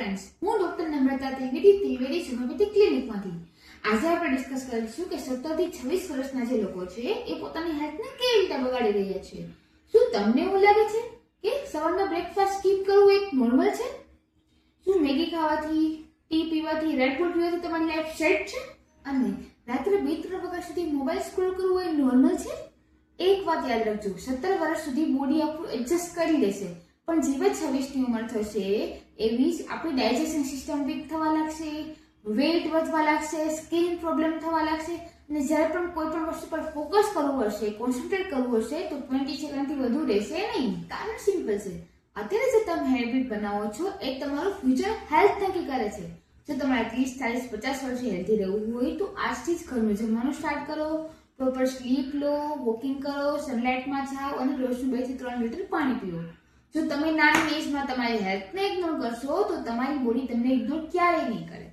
Friends, હું doctor નમ્રતા Trivedi homeopathic ક્લિનિકમાંથી. આજે આપણે ડિસ્કસ કરીશું કે 17 થી 26 વર્ષના જે લોકો છે એ પોતાની હેલ્થને કેવી રીતે બગાડી રહ્યા છે. શું તમને એવું લાગે છે કે સવારના બ્રેકફાસ્ટ સ્કીપ કરવું એક નોર્મલ છે? શું મેગી ખાવાથી, ટી પીવાથી, રેડ બુલ પીવાથી તમારી લાઈફ સેટ છે? અને રાત્રે 2-3 વાગ્યા સુધી મોબાઈલ સ્ક્રોલ કરવું એ નોર્મલ છે? એક વાત યાદ રાખજો, 17 વર્ષ સુધી બોડી આપણું એડજસ્ટ કરી લેશે, પણ જેવી 26 ની ઉંમર થશે એવી જ આપણી ડાયજેશન સિસ્ટમ વીક થવા લાગશે, વેઇટ વધવા લાગશે, સ્કિન પ્રોબ્લેમ થવા લાગશે અને જ્યારે પણ કોઈ પણ વસ્તુ પર ફોકસ કરવું હશે, કોન્સન્ટ્રેટ કરવું હશે તો 20 સેકન્ડથી વધુ રહેશે નહીં. કારણ સિમ્પલ છે, અત્યારે જે તમે હેબિટ બનાવો છો એ તમારું ફ્યુચર હેલ્થ નક્કી કરે છે. જો તમારે 30, 40, 50 વર્ષે હેલ્ધી રહેવું હોય તો આજથી જ ઘરનું જમવાનું સ્ટાર્ટ કરો, પ્રોપર સ્લીપ લો, વોકિંગ કરો, સનલાઇટમાં જાઓ અને રોજનું 2 થી 3 લીટર પાણી પીવો. જો તમે નાની એજમાં તમારી હેલ્થને ઇગ્નોર કરશો તો તમારી બોડી તમને ઇગ્નોર ક્યારેય નહીં કરે.